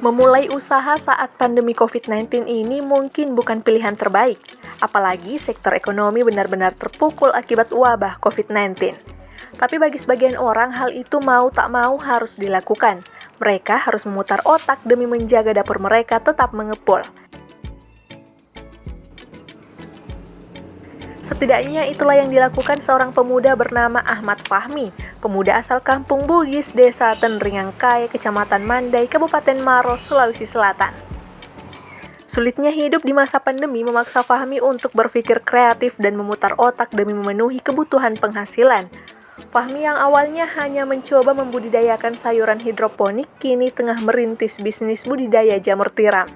Memulai usaha saat pandemi COVID-19 ini mungkin bukan pilihan terbaik, apalagi sektor ekonomi benar-benar terpukul akibat wabah COVID-19. Tapi bagi sebagian orang, hal itu mau tak mau harus dilakukan. Mereka harus memutar otak demi menjaga dapur mereka tetap mengepul. Setidaknya itulah yang dilakukan seorang pemuda bernama Ahmad Fahmi, pemuda asal Kampung Bugis, Desa Tenringangkai, Kecamatan Mandai, Kabupaten Maros, Sulawesi Selatan. Sulitnya hidup di masa pandemi memaksa Fahmi untuk berpikir kreatif dan memutar otak demi memenuhi kebutuhan penghasilan. Fahmi yang awalnya hanya mencoba membudidayakan sayuran hidroponik, kini tengah merintis bisnis budidaya jamur tiram.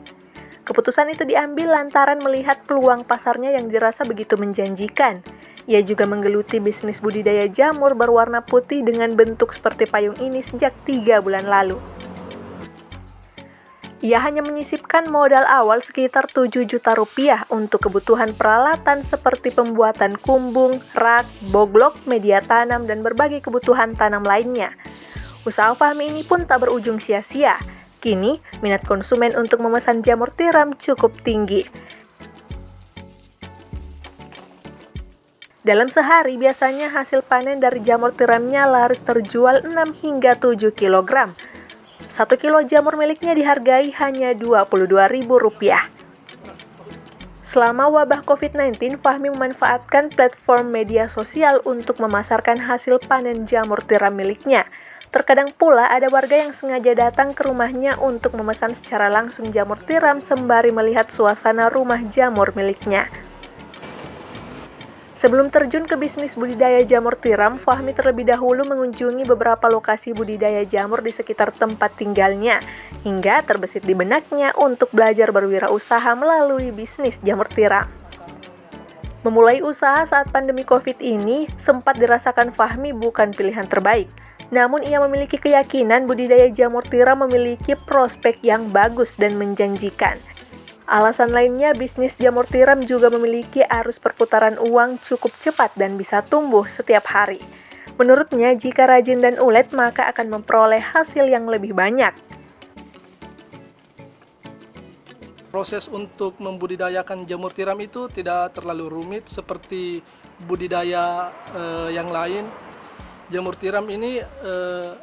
Keputusan itu diambil lantaran melihat peluang pasarnya yang dirasa begitu menjanjikan. Ia juga menggeluti bisnis budidaya jamur berwarna putih dengan bentuk seperti payung ini sejak 3 bulan lalu. Ia hanya menyisipkan modal awal sekitar 7 juta rupiah untuk kebutuhan peralatan seperti pembuatan kumbung, rak, boglok, media tanam, dan berbagai kebutuhan tanam lainnya. Usaha Fahmi ini pun tak berujung sia-sia. Kini, minat konsumen untuk memesan jamur tiram cukup tinggi. Dalam sehari, biasanya hasil panen dari jamur tiramnya laris terjual 6 hingga 7 kg. 1 kilo jamur miliknya dihargai hanya Rp22.000. Selama wabah COVID-19, Fahmi memanfaatkan platform media sosial untuk memasarkan hasil panen jamur tiram miliknya. Terkadang pula ada warga yang sengaja datang ke rumahnya untuk memesan secara langsung jamur tiram sembari melihat suasana rumah jamur miliknya. Sebelum terjun ke bisnis budidaya jamur tiram, Fahmi terlebih dahulu mengunjungi beberapa lokasi budidaya jamur di sekitar tempat tinggalnya, hingga terbesit di benaknya untuk belajar berwirausaha melalui bisnis jamur tiram. Memulai usaha saat pandemi COVID ini sempat dirasakan Fahmi bukan pilihan terbaik. Namun ia memiliki keyakinan budidaya jamur tiram memiliki prospek yang bagus dan menjanjikan. Alasan lainnya, bisnis jamur tiram juga memiliki arus perputaran uang cukup cepat dan bisa tumbuh setiap hari. Menurutnya, jika rajin dan ulet maka akan memperoleh hasil yang lebih banyak. Proses untuk membudidayakan jamur tiram itu tidak terlalu rumit seperti budidaya yang lain. Jamur tiram ini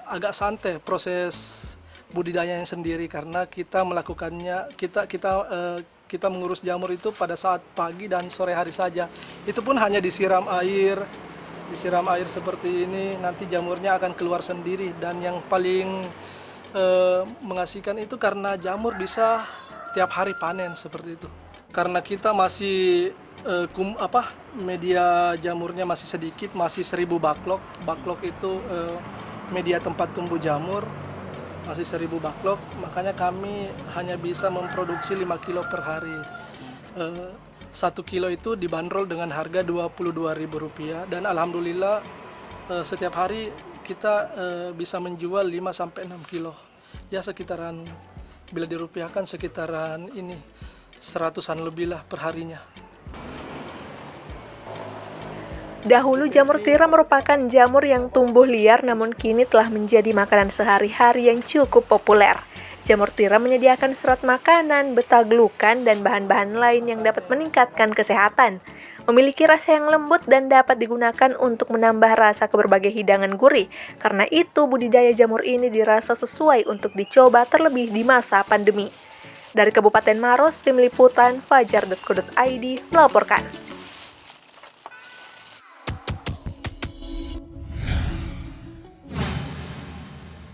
agak santai proses budidayanya sendiri karena kita melakukannya kita mengurus jamur itu pada saat pagi dan sore hari saja. Itu pun hanya disiram air seperti ini, nanti jamurnya akan keluar sendiri. Dan yang paling mengasihkan itu karena jamur bisa tiap hari panen seperti itu. Karena kita masih media jamurnya masih sedikit, masih 1000 baklok. Baklok itu media tempat tumbuh jamur, masih 1000 baklok, makanya kami hanya bisa memproduksi 5 kilo per hari. 1 kilo itu dibanderol dengan harga Rp22.000 dan alhamdulillah setiap hari kita bisa menjual 5-6 kilo. Ya sekitaran, bila dirupiahkan sekitaran ini 100-an lebih lah per harinya. Dahulu jamur tiram merupakan jamur yang tumbuh liar namun kini telah menjadi makanan sehari-hari yang cukup populer. Jamur tiram menyediakan serat makanan, betaglukan, dan bahan-bahan lain yang dapat meningkatkan kesehatan. Memiliki rasa yang lembut dan dapat digunakan untuk menambah rasa ke berbagai hidangan gurih. Karena itu budidaya jamur ini dirasa sesuai untuk dicoba terlebih di masa pandemi. Dari Kabupaten Maros, Tim Liputan Fajar.co.id melaporkan.